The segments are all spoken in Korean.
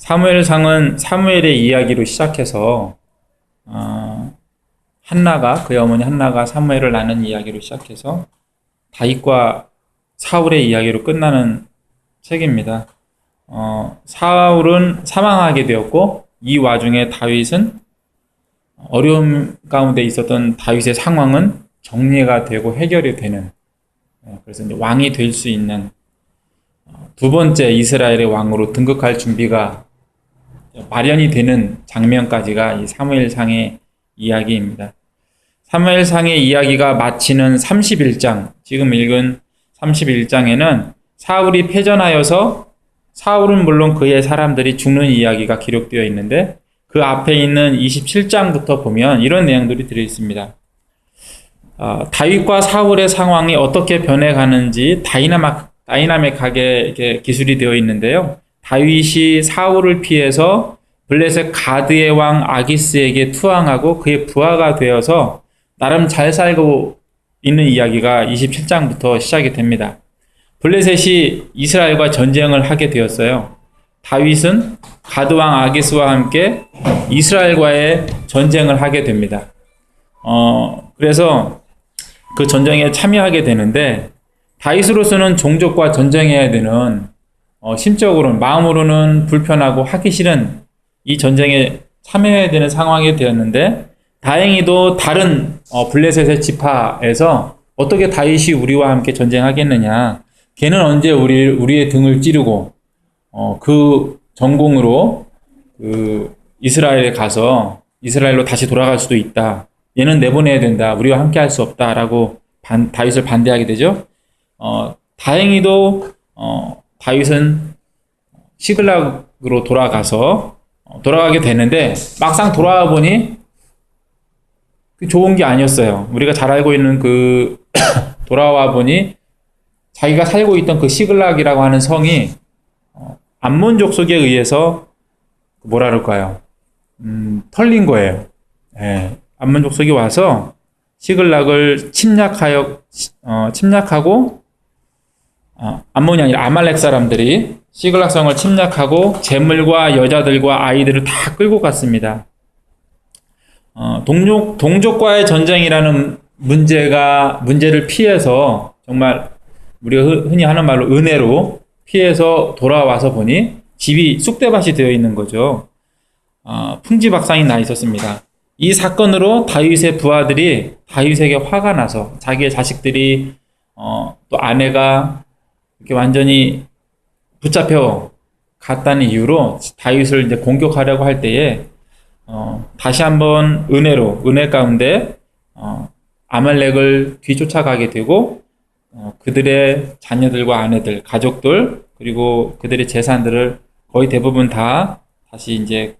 사무엘상은 사무엘의 이야기로 시작해서 한나가 그의 어머니 한나가 사무엘을 낳는 이야기로 시작해서 다윗과 사울의 이야기로 끝나는 책입니다. 사울은 사망하게 되었고 이 와중에 다윗은 어려움 가운데 있었던 다윗의 상황은 정리가 되고 해결이 되는, 그래서 이제 왕이 될 수 있는 두 번째 이스라엘의 왕으로 등극할 준비가 마련이 되는 장면까지가 이 사무엘상의 이야기입니다. 사무엘상의 이야기가 마치는 31장, 지금 읽은 31장에는 사울이 패전하여서 사울은 물론 그의 사람들이 죽는 이야기가 기록되어 있는데 그 앞에 있는 27장부터 보면 이런 내용들이 들어있습니다. 다윗과 사울의 상황이 어떻게 변해가는지 다이나믹하게 이렇게 기술이 되어 있는데요. 다윗이 사울을 피해서 블레셋 가드의 왕 아기스에게 투항하고 그의 부하가 되어서 나름 잘 살고 있는 이야기가 27장부터 시작이 됩니다. 블레셋이 이스라엘과 전쟁을 하게 되었어요. 다윗은 가드왕 아기스와 함께 이스라엘과의 전쟁을 하게 됩니다. 그래서 그 전쟁에 참여하게 되는데 다윗으로서는 종족과 전쟁해야 되는 심적으로는 마음으로는 불편하고 하기 싫은 이 전쟁에 참여해야 되는 상황이 되었는데 다행히도 다른 블레셋의 지파에서 어떻게 다윗이 우리와 함께 전쟁하겠느냐, 걔는 언제 우리의 등을 찌르고 그 전공으로 그 이스라엘에 가서 이스라엘로 다시 돌아갈 수도 있다, 얘는 내보내야 된다, 우리와 함께 할 수 없다라고 다윗을 반대하게 되죠. 다행히도 다윗은 시글락으로 돌아가게 되는데 막상 돌아와 보니 좋은 게 아니었어요. 우리가 잘 알고 있는 돌아와 보니 자기가 살고 있던 그 시글락이라고 하는 성이 암몬 족속에 의해서 뭐라 그럴까요? 털린 거예요. 예, 암몬 족속이 와서 시글락을 침략하고 암몬이 아니라 아말렉 사람들이 시글락 성을 침략하고 재물과 여자들과 아이들을 다 끌고 갔습니다. 동족과의 전쟁이라는 문제를 피해서, 정말 우리가 흔히 하는 말로 은혜로 피해서 돌아와서 보니 집이 쑥대밭이 되어 있는 거죠. 풍지박산이 나 있었습니다. 이 사건으로 다윗의 부하들이 다윗에게 화가 나서 자기의 자식들이 또 아내가 이렇게 완전히 붙잡혀 갔다는 이유로 다윗을 이제 공격하려고 할 때에 다시 한번 은혜 가운데 아말렉을 뒤쫓아가게 되고 그들의 자녀들과 아내들, 가족들, 그리고 그들의 재산들을 거의 대부분 다 다시 이제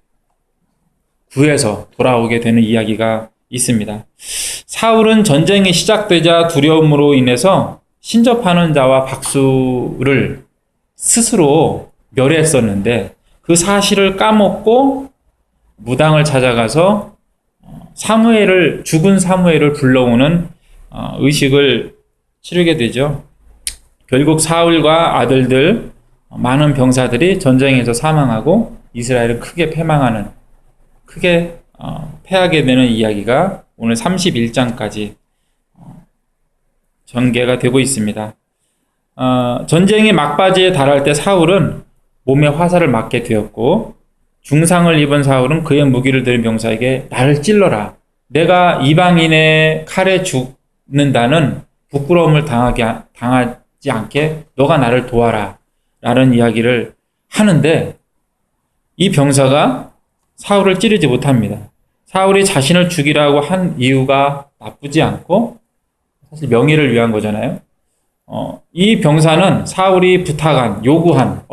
구해서 돌아오게 되는 이야기가 있습니다. 사울은 전쟁이 시작되자 두려움으로 인해서 신접하는 자와 박수를 스스로 멸했었는데 그 사실을 까먹고 무당을 찾아가서 죽은 사무엘을 불러오는 의식을 치르게 되죠. 결국 사울과 아들들, 많은 병사들이 전쟁에서 사망하고 이스라엘은 크게 패하게 되는 이야기가 오늘 31장까지 전개가 되고 있습니다. 전쟁이 막바지에 달할 때 사울은 몸에 화살을 맞게 되었고 중상을 입은 사울은 그의 무기를 들은 병사에게 나를 찔러라, 내가 이방인의 칼에 죽는다는 부끄러움을 당하지 않게 너가 나를 도와라 라는 이야기를 하는데 이 병사가 사울을 찌르지 못합니다. 사울이 자신을 죽이라고 한 이유가 나쁘지 않고 사실 명예를 위한 거잖아요. 이 병사는 사울이 요구한,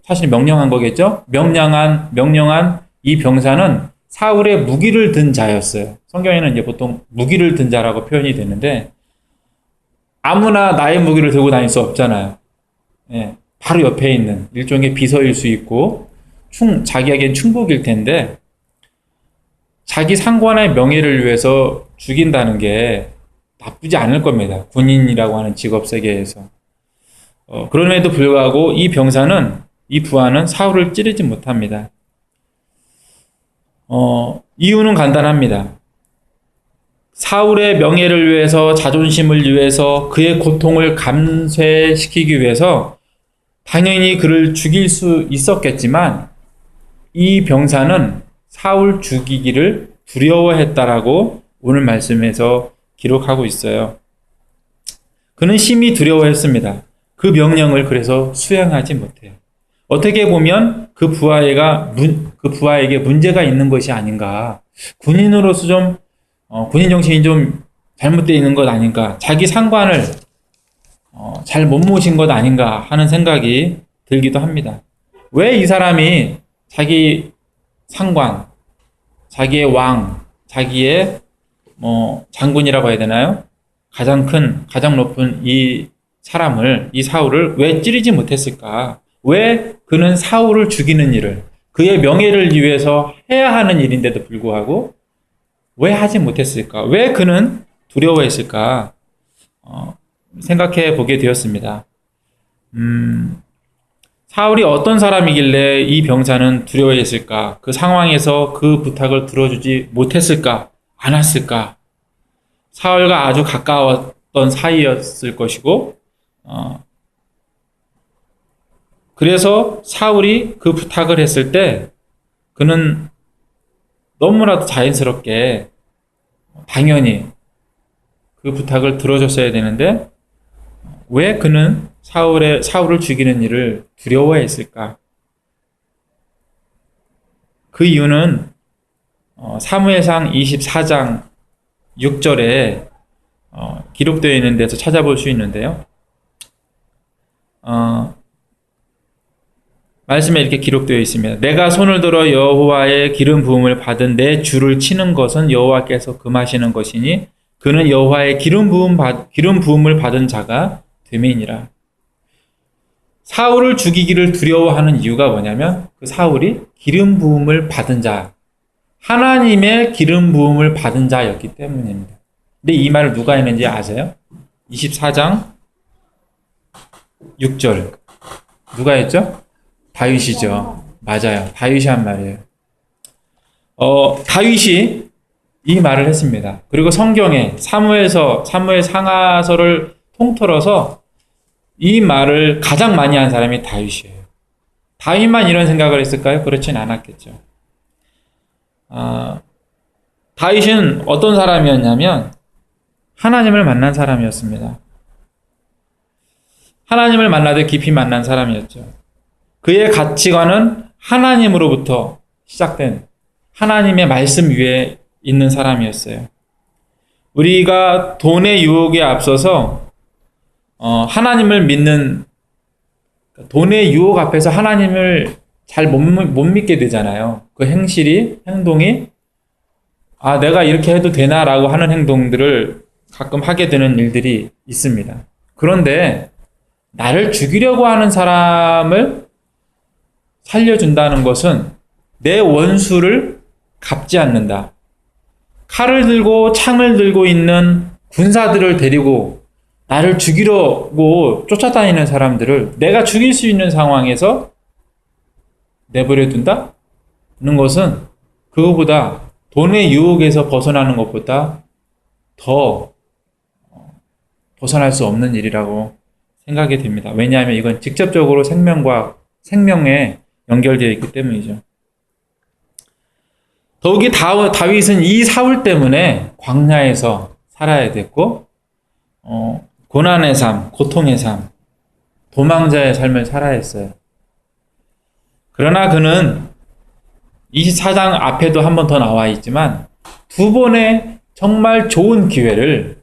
사실 명령한 거겠죠? 명령한 이 병사는 사울의 무기를 든 자였어요. 성경에는 이제 보통 무기를 든 자라고 표현이 되는데 아무나 나의 무기를 들고 다닐 수 없잖아요. 예, 바로 옆에 있는 일종의 비서일 수 있고 자기에겐 충복일 텐데 자기 상관의 명예를 위해서 죽인다는 게 나쁘지 않을 겁니다. 군인이라고 하는 직업 세계에서. 그럼에도 불구하고 이 부하는 사울을 찌르지 못합니다. 이유는 간단합니다. 사울의 명예를 위해서, 자존심을 위해서, 그의 고통을 감쇄시키기 위해서 당연히 그를 죽일 수 있었겠지만 이 병사는 사울 죽이기를 두려워했다라고 오늘 말씀에서 기록하고 있어요. 그는 심히 두려워했습니다. 그 명령을 그래서 수행하지 못해요. 어떻게 보면 그 부하에게 문제가 있는 것이 아닌가. 군인으로서 좀 군인 정신이 좀 잘못되어 있는 것 아닌가. 자기 상관을 잘 못 모신 것 아닌가 하는 생각이 들기도 합니다. 왜 이 사람이 자기 상관, 자기의 왕, 자기의 장군이라고 해야 되나요? 가장 높은 이 사울을 왜 찌르지 못했을까? 왜 그는 사울을 죽이는 일을, 그의 명예를 위해서 해야 하는 일인데도 불구하고 왜 하지 못했을까? 왜 그는 두려워했을까? 생각해 보게 되었습니다. 사울이 어떤 사람이길래 이 병사는 두려워했을까? 그 상황에서 그 부탁을 들어주지 못했을까? 않았을까? 사울과 아주 가까웠던 사이였을 것이고, 그래서 사울이 그 부탁을 했을 때 그는 너무나도 자연스럽게 당연히 그 부탁을 들어줬어야 되는데 왜 그는 사울을 죽이는 일을 두려워했을까? 그 이유는 사무엘상 24장 6절에 기록되어 있는 데서 찾아볼 수 있는데요. 말씀에 이렇게 기록되어 있습니다. 내가 손을 들어 여호와의 기름 부음을 받은 내 주를 치는 것은 여호와께서 금하시는 것이니 그는 여호와의 기름 부음을 받은 자가 됨이니라. 사울을 죽이기를 두려워하는 이유가 뭐냐면 그 사울이 기름 부음을 받은 자, 하나님의 기름 부음을 받은 자였기 때문입니다. 근데 이 말을 누가 했는지 아세요? 24장 6절. 누가 했죠? 다윗이죠. 맞아요. 다윗이 한 말이에요. 다윗이 이 말을 했습니다. 그리고 성경에 사무엘 상하서를 통틀어서 이 말을 가장 많이 한 사람이 다윗이에요. 다윗만 이런 생각을 했을까요? 그렇진 않았겠죠. 다윗은 어떤 사람이었냐면 하나님을 만난 사람이었습니다. 하나님을 만나되 깊이 만난 사람이었죠. 그의 가치관은 하나님으로부터 시작된 하나님의 말씀 위에 있는 사람이었어요. 우리가 돈의 유혹에 앞서서 하나님을 믿는, 돈의 유혹 앞에서 하나님을 잘 못 믿게 되잖아요. 그 행동이 내가 이렇게 해도 되나라고 하는 행동들을 가끔 하게 되는 일들이 있습니다. 그런데 나를 죽이려고 하는 사람을 살려준다는 것은 내 원수를 갚지 않는다. 칼을 들고 창을 들고 있는 군사들을 데리고 나를 죽이려고 쫓아다니는 사람들을 내가 죽일 수 있는 상황에서 내버려 둔다는 것은 그거보다 돈의 유혹에서 벗어나는 것보다 더 벗어날 수 없는 일이라고 생각이 됩니다. 왜냐하면 이건 직접적으로 생명에 연결되어 있기 때문이죠. 더욱이 다윗은 이 사울 때문에 광야에서 살아야 됐고 고난의 삶, 고통의 삶, 도망자의 삶을 살아야 했어요. 그러나 그는 24장 앞에도 한 번 더 나와 있지만 두 번의 정말 좋은 기회를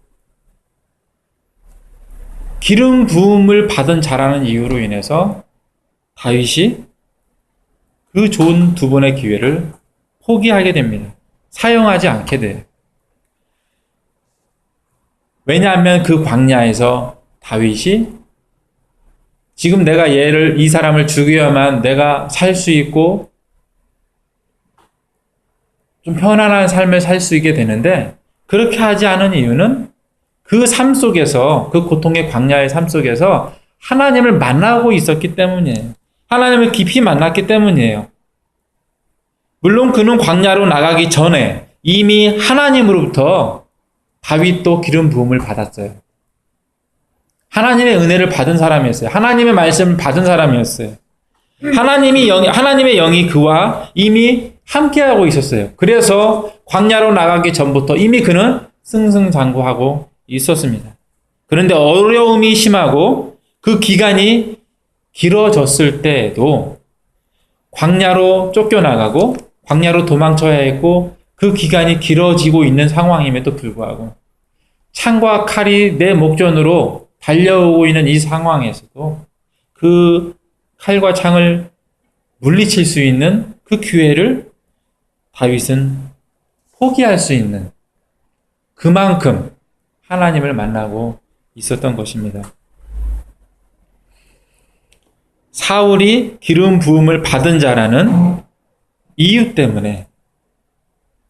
기름 부음을 받은 자라는 이유로 인해서 다윗이 그 좋은 두 번의 기회를 포기하게 됩니다. 사용하지 않게 돼요. 왜냐하면 그 광야에서 다윗이 지금 내가 이 사람을 죽여야만 내가 살 수 있고 좀 편안한 삶을 살 수 있게 되는데 그렇게 하지 않은 이유는 그 삶 속에서, 그 고통의 광야의 삶 속에서 하나님을 만나고 있었기 때문이에요. 하나님을 깊이 만났기 때문이에요. 물론 그는 광야로 나가기 전에 이미 하나님으로부터 다윗도 기름 부음을 받았어요. 하나님의 은혜를 받은 사람이었어요. 하나님의 말씀을 받은 사람이었어요. 하나님의 영이 그와 이미 함께하고 있었어요. 그래서 광야로 나가기 전부터 이미 그는 승승장구하고 있었습니다. 그런데 어려움이 심하고 그 기간이 길어졌을 때에도 광야로 쫓겨나가고 광야로 도망쳐야 했고 그 기간이 길어지고 있는 상황임에도 불구하고 창과 칼이 내 목전으로 달려오고 있는 이 상황에서도 그 칼과 창을 물리칠 수 있는 그 기회를 다윗은 포기할 수 있는 그만큼 하나님을 만나고 있었던 것입니다. 사울이 기름 부음을 받은 자라는 이유 때문에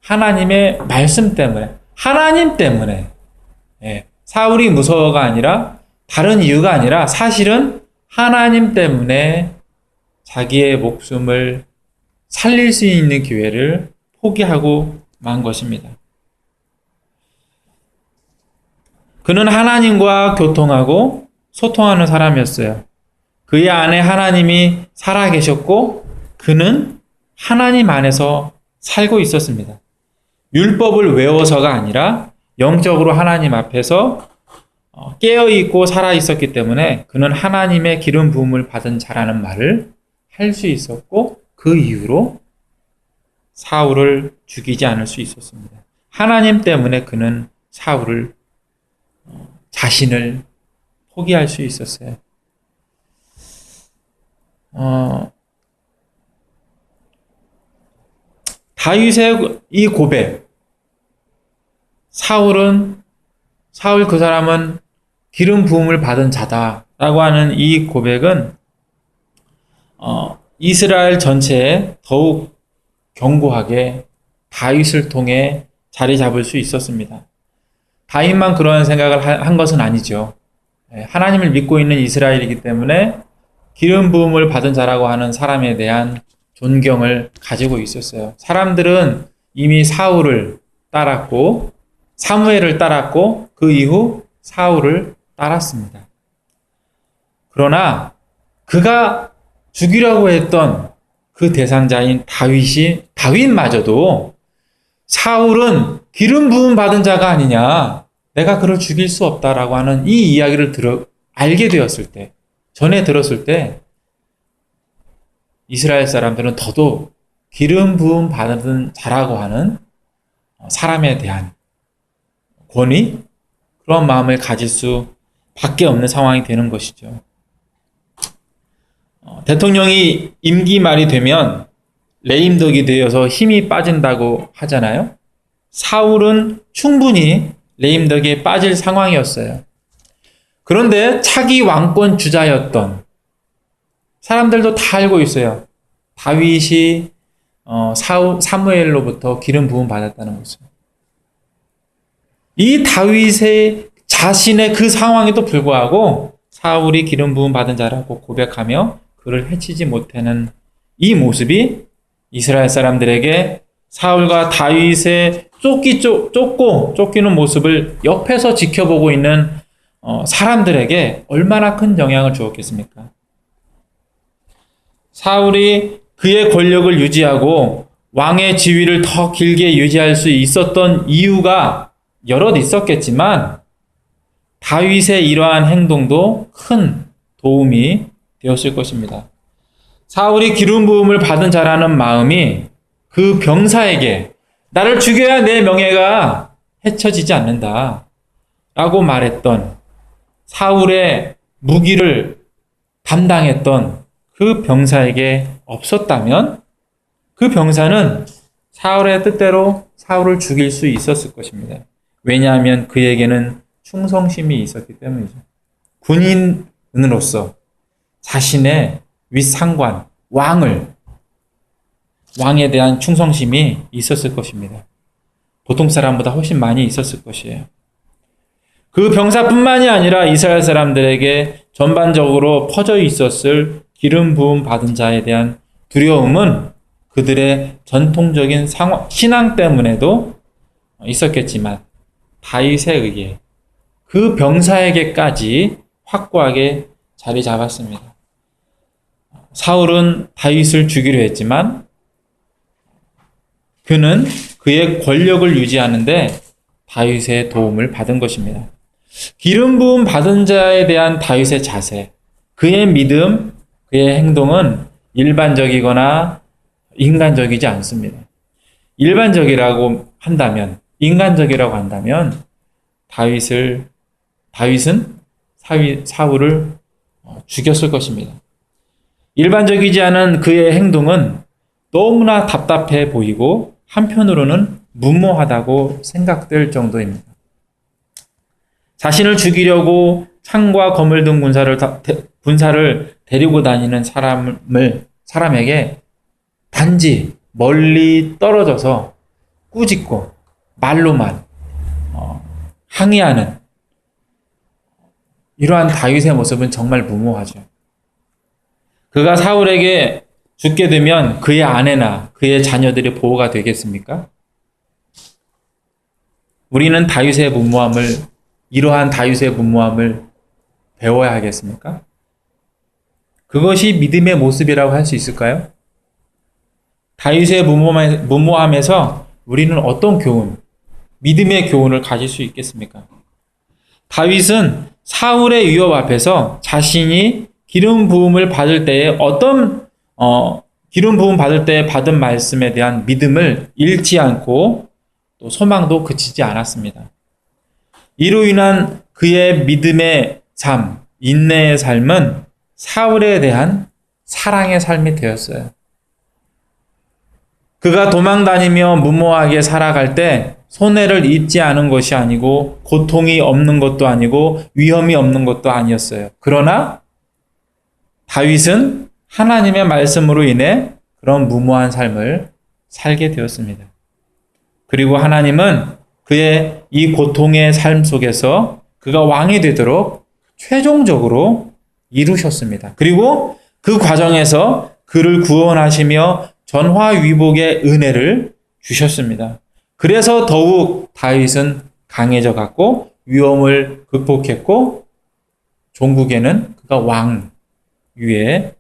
하나님의 말씀 때문에 하나님 때문에 사울이 무서워가 아니라 다른 이유가 아니라 사실은 하나님 때문에 자기의 목숨을 살릴 수 있는 기회를 포기하고 만 것입니다. 그는 하나님과 교통하고 소통하는 사람이었어요. 그의 안에 하나님이 살아계셨고 그는 하나님 안에서 살고 있었습니다. 율법을 외워서가 아니라 영적으로 하나님 앞에서 깨어있고 살아있었기 때문에 그는 하나님의 기름 부음을 받은 자라는 말을 할 수 있었고 그 이후로 사울을 죽이지 않을 수 있었습니다. 하나님 때문에 그는 사울을 자신을 포기할 수 있었어요. 다윗의 이 고백, 사울 그 사람은 기름 부음을 받은 자다라고 하는 이 고백은 이스라엘 전체에 더욱 견고하게 다윗을 통해 자리 잡을 수 있었습니다. 다윗만 그런 생각을 한 것은 아니죠. 하나님을 믿고 있는 이스라엘이기 때문에 기름 부음을 받은 자라고 하는 사람에 대한 존경을 가지고 있었어요. 사람들은 이미 사울을 따랐고 사무엘을 따랐고 그 이후 사울을 따랐습니다. 그러나 그가 죽이려고 했던 그 대상자인 다윗마저도 사울은 기름 부음 받은 자가 아니냐, 내가 그를 죽일 수 없다라고 하는 이 이야기를 알게 되었을 때, 전에 들었을 때 이스라엘 사람들은 더더욱 기름 부음 받은 자라고 하는 사람에 대한 권위, 그런 마음을 가질 수밖에 없는 상황이 되는 것이죠. 대통령이 임기 말이 되면 레임덕이 되어서 힘이 빠진다고 하잖아요. 사울은 충분히 레임덕에 빠질 상황이었어요. 그런데 차기 왕권 주자였던 사람들도 다 알고 있어요. 다윗이 사무엘로부터 기름 부음 받았다는 것을. 이 다윗의 자신의 그 상황에도 불구하고 사울이 기름 부음 받은 자라고 고백하며 그를 해치지 못하는 이 모습이 이스라엘 사람들에게 사울과 다윗의 쫓기는 모습을 옆에서 지켜보고 있는 사람들에게 얼마나 큰 영향을 주었겠습니까? 사울이 그의 권력을 유지하고 왕의 지위를 더 길게 유지할 수 있었던 이유가 여럿 있었겠지만 다윗의 이러한 행동도 큰 도움이 되었을 것입니다. 사울이 기름 부음을 받은 자라는 마음이 그 병사에게 나를 죽여야 내 명예가 해쳐지지 않는다 라고 말했던 사울의 무기를 담당했던 그 병사에게 없었다면 그 병사는 사울의 뜻대로 사울을 죽일 수 있었을 것입니다. 왜냐하면 그에게는 충성심이 있었기 때문이죠. 군인으로서 자신의 윗상관, 왕에 대한 충성심이 있었을 것입니다. 보통 사람보다 훨씬 많이 있었을 것이에요. 그 병사뿐만이 아니라 이스라엘 사람들에게 전반적으로 퍼져 있었을 기름 부음 받은 자에 대한 두려움은 그들의 전통적인 신앙 때문에도 있었겠지만 다윗에 의해 그 병사에게까지 확고하게 자리 잡았습니다. 사울은 다윗을 죽이려 했지만 그는 그의 권력을 유지하는데 다윗의 도움을 받은 것입니다. 기름 부음 받은 자에 대한 다윗의 자세, 그의 믿음, 그의 행동은 일반적이거나 인간적이지 않습니다. 인간적이라고 한다면 다윗은 사울을 죽였을 것입니다. 일반적이지 않은 그의 행동은 너무나 답답해 보이고 한편으로는 무모하다고 생각될 정도입니다. 자신을 죽이려고 창과 검을 든 군사를 데리고 다니는 사람에게 단지 멀리 떨어져서 꾸짖고 말로만 항의하는 이러한 다윗의 모습은 정말 무모하죠. 그가 사울에게 죽게 되면 그의 아내나 그의 자녀들이 보호가 되겠습니까? 우리는 이러한 다윗의 무모함을 배워야 하겠습니까? 그것이 믿음의 모습이라고 할 수 있을까요? 다윗의 무모함에서 우리는 어떤 믿음의 교훈을 가질 수 있겠습니까? 다윗은 사울의 위협 앞에서 자신이 기름 부음을 받을 때에 기름 부음 받을 때 받은 말씀에 대한 믿음을 잃지 않고 또 소망도 그치지 않았습니다. 이로 인한 그의 믿음의 삶, 인내의 삶은 사울에 대한 사랑의 삶이 되었어요. 그가 도망다니며 무모하게 살아갈 때 손해를 입지 않은 것이 아니고 고통이 없는 것도 아니고 위험이 없는 것도 아니었어요. 그러나 다윗은 하나님의 말씀으로 인해 그런 무모한 삶을 살게 되었습니다. 그리고 하나님은 그의 이 고통의 삶 속에서 그가 왕이 되도록 최종적으로 이루셨습니다. 그리고 그 과정에서 그를 구원하시며 전화위복의 은혜를 주셨습니다. 그래서 더욱 다윗은 강해져 갔고 위험을 극복했고 종국에는 그가 왕 위에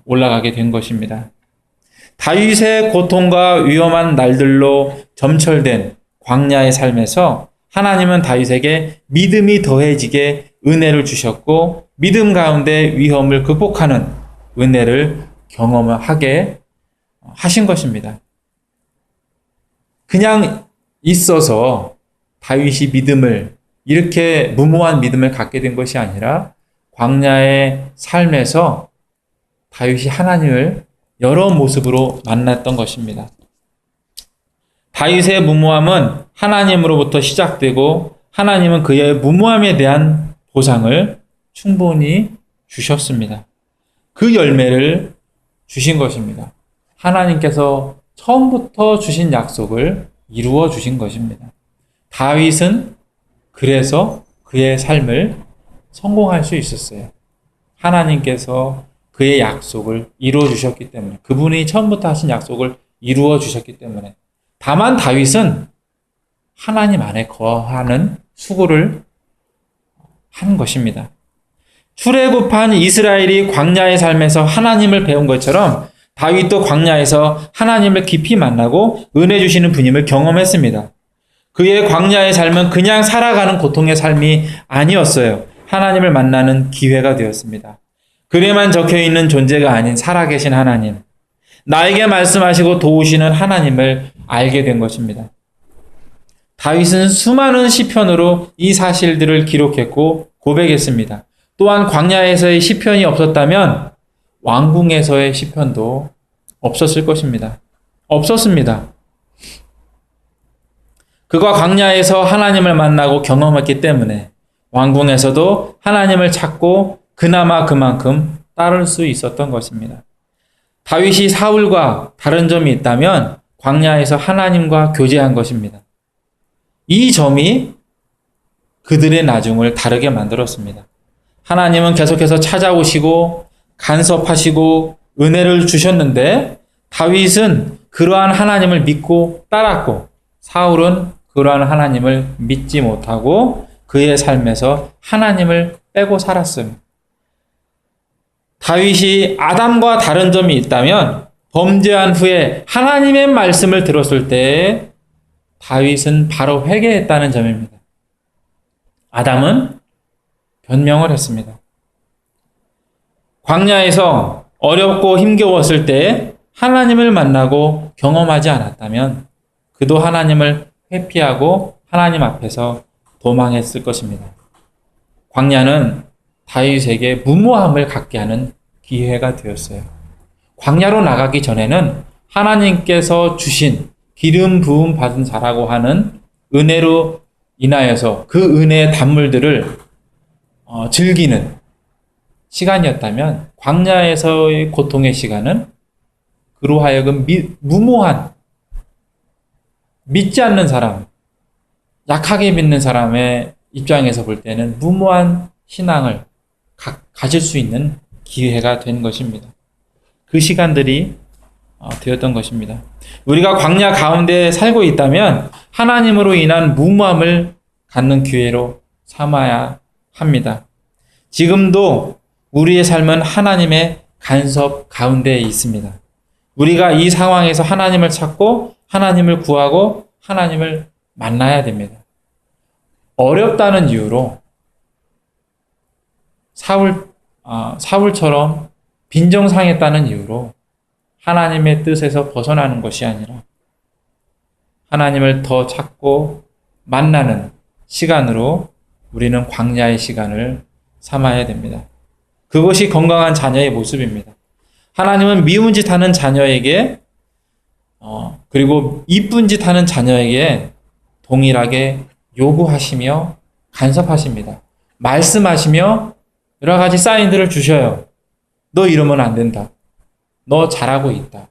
올라가게 된 것입니다. 다윗의 고통과 위험한 날들로 점철된 광야의 삶에서 하나님은 다윗에게 믿음이 더해지게 은혜를 주셨고 믿음 가운데 위험을 극복하는 은혜를 경험하게 하신 것입니다. 그냥 있어서 다윗이 이렇게 무모한 믿음을 갖게 된 것이 아니라 광야의 삶에서 다윗이 하나님을 여러 모습으로 만났던 것입니다. 다윗의 무모함은 하나님으로부터 시작되고 하나님은 그의 무모함에 대한 보상을 충분히 주셨습니다. 그 열매를 주신 것입니다. 하나님께서 처음부터 주신 약속을 이루어 주신 것입니다. 다윗은 그래서 그의 삶을 성공할 수 있었어요. 하나님께서 그의 약속을 이루어 주셨기 때문에, 그분이 처음부터 하신 약속을 이루어 주셨기 때문에. 다만 다윗은 하나님 안에 거하는 수고를 한 것입니다. 출애굽한 이스라엘이 광야의 삶에서 하나님을 배운 것처럼 다윗도 광야에서 하나님을 깊이 만나고 은혜 주시는 분임을 경험했습니다. 그의 광야의 삶은 그냥 살아가는 고통의 삶이 아니었어요. 하나님을 만나는 기회가 되었습니다. 글에만 적혀있는 존재가 아닌 살아계신 하나님, 나에게 말씀하시고 도우시는 하나님을 알게 된 것입니다. 다윗은 수많은 시편으로 이 사실들을 기록했고 고백했습니다. 또한 광야에서의 시편이 없었다면 왕궁에서의 시편도 없었을 것입니다. 없었습니다. 그가 광야에서 하나님을 만나고 경험했기 때문에 왕궁에서도 하나님을 찾고 그나마 그만큼 따를 수 있었던 것입니다. 다윗이 사울과 다른 점이 있다면 광야에서 하나님과 교제한 것입니다. 이 점이 그들의 나중을 다르게 만들었습니다. 하나님은 계속해서 찾아오시고 간섭하시고 은혜를 주셨는데 다윗은 그러한 하나님을 믿고 따랐고 사울은 그러한 하나님을 믿지 못하고 그의 삶에서 하나님을 빼고 살았습니다. 다윗이 아담과 다른 점이 있다면 범죄한 후에 하나님의 말씀을 들었을 때 다윗은 바로 회개했다는 점입니다. 아담은 변명을 했습니다. 광야에서 어렵고 힘겨웠을 때 하나님을 만나고 경험하지 않았다면 그도 하나님을 회피하고 하나님 앞에서 도망했을 것입니다. 광야는 다윗에게 무모함을 갖게 하는 기회가 되었어요. 광야로 나가기 전에는 하나님께서 주신 기름 부음 받은 자라고 하는 은혜로 인하여서 그 은혜의 단물들을 즐기는 시간이었다면 광야에서의 고통의 시간은 그로 하여금 무모한 믿지 않는 사람, 약하게 믿는 사람의 입장에서 볼 때는 무모한 신앙을 가질 수 있는 기회가 된 것입니다. 그 시간들이 되었던 것입니다. 우리가 광야 가운데 살고 있다면 하나님으로 인한 무모함을 갖는 기회로 삼아야 합니다. 지금도 우리의 삶은 하나님의 간섭 가운데 있습니다. 우리가 이 상황에서 하나님을 찾고 하나님을 구하고 하나님을 만나야 됩니다. 어렵다는 이유로 사울처럼 빈정상했다는 이유로 하나님의 뜻에서 벗어나는 것이 아니라 하나님을 더 찾고 만나는 시간으로 우리는 광야의 시간을 삼아야 됩니다. 그것이 건강한 자녀의 모습입니다. 하나님은 미운 짓 하는 자녀에게 그리고 이쁜 짓 하는 자녀에게 동일하게 요구하시며 간섭하십니다. 말씀하시며 여러 가지 사인들을 주셔요. 너 이러면 안 된다. 너 잘하고 있다.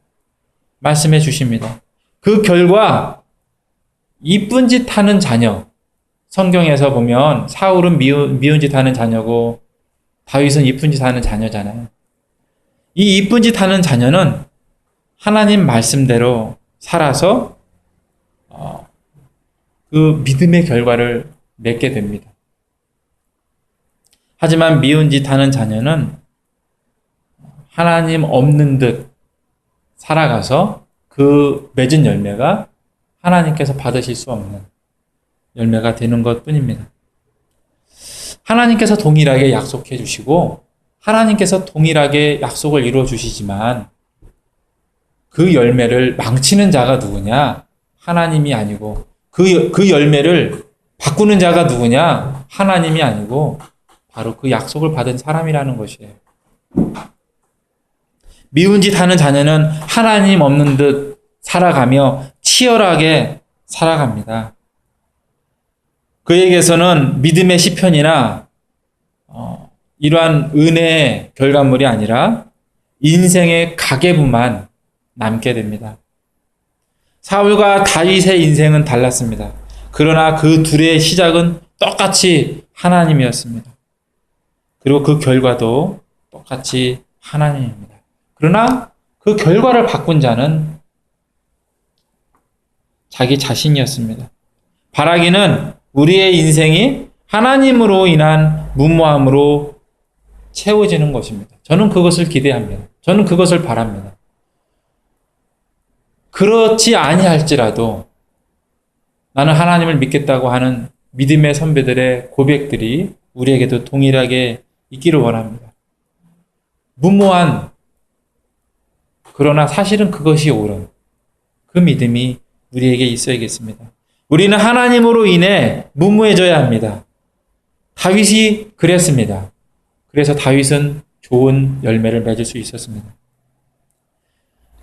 말씀해 주십니다. 그 결과 이쁜 짓 하는 자녀, 성경에서 보면 사울은 미운 짓 하는 자녀고 다윗은 이쁜 짓 하는 자녀잖아요. 이 이쁜 짓 하는 자녀는 하나님 말씀대로 살아서 그 믿음의 결과를 맺게 됩니다. 하지만 미운 짓 하는 자녀는 하나님 없는 듯 살아가서 그 맺은 열매가 하나님께서 받으실 수 없는 열매가 되는 것 뿐입니다. 하나님께서 동일하게 약속해 주시고 하나님께서 동일하게 약속을 이루어 주시지만 그 열매를 망치는 자가 누구냐? 하나님이 아니고 그 열매를 바꾸는 자가 누구냐? 하나님이 아니고 바로 그 약속을 받은 사람이라는 것이에요. 미운 짓 하는 자녀는 하나님 없는 듯 살아가며 치열하게 살아갑니다. 그에게서는 믿음의 시편이나 이러한 은혜의 결과물이 아니라 인생의 가계부만 남게 됩니다. 사울과 다윗의 인생은 달랐습니다. 그러나 그 둘의 시작은 똑같이 하나님이었습니다. 그리고 그 결과도 똑같이 하나님입니다. 그러나 그 결과를 바꾼 자는 자기 자신이었습니다. 바라기는 우리의 인생이 하나님으로 인한 무모함으로 채워지는 것입니다. 저는 그것을 기대합니다. 저는 그것을 바랍니다. 그렇지 아니할지라도 나는 하나님을 믿겠다고 하는 믿음의 선배들의 고백들이 우리에게도 동일하게 있기를 원합니다. 무모한 그러나 사실은 그것이 옳은 그 믿음이 우리에게 있어야겠습니다. 우리는 하나님으로 인해 무모해져야 합니다. 다윗이 그랬습니다. 그래서 다윗은 좋은 열매를 맺을 수 있었습니다.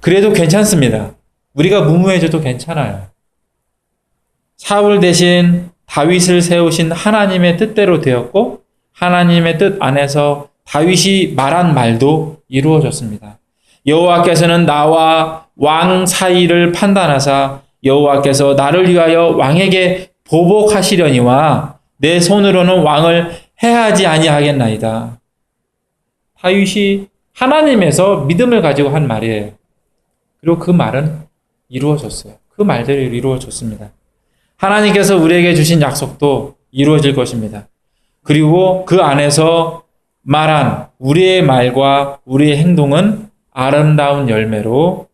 그래도 괜찮습니다. 우리가 무모해져도 괜찮아요. 사울 대신 다윗을 세우신 하나님의 뜻대로 되었고 하나님의 뜻 안에서 다윗이 말한 말도 이루어졌습니다. 여호와께서는 나와 왕 사이를 판단하사 여호와께서 나를 위하여 왕에게 보복하시려니와 내 손으로는 왕을 해하지 아니하겠나이다. 다윗이 하나님에서 믿음을 가지고 한 말이에요. 그리고 그 말은 이루어졌어요. 그 말대로 이루어졌습니다. 하나님께서 우리에게 주신 약속도 이루어질 것입니다. 그리고 그 안에서 말한 우리의 말과 우리의 행동은 아름다운 열매로,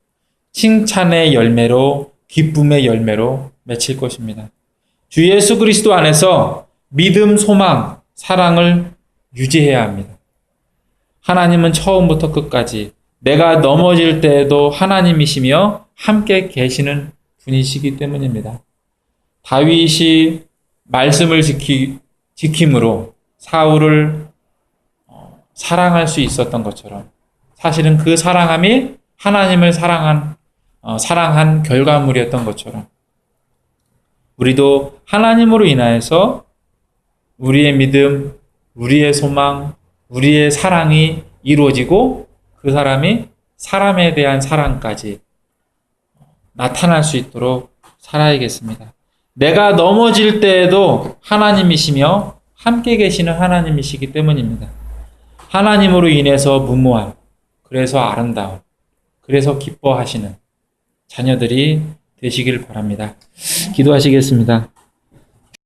칭찬의 열매로, 기쁨의 열매로 맺힐 것입니다. 주 예수 그리스도 안에서 믿음, 소망, 사랑을 유지해야 합니다. 하나님은 처음부터 끝까지 내가 넘어질 때에도 하나님이시며 함께 계시는 분이시기 때문입니다. 다윗이 말씀을 지킴으로 사울을 사랑할 수 있었던 것처럼 사실은 그 사랑함이 하나님을 사랑한 결과물이었던 것처럼 우리도 하나님으로 인하여서 우리의 믿음, 우리의 소망, 우리의 사랑이 이루어지고 그 사람이 사람에 대한 사랑까지 나타날 수 있도록 살아야겠습니다. 내가 넘어질 때에도 하나님이시며 함께 계시는 하나님이시기 때문입니다. 하나님으로 인해서 무모함, 그래서 아름다움, 그래서 기뻐하시는 자녀들이 되시길 바랍니다. 기도하시겠습니다.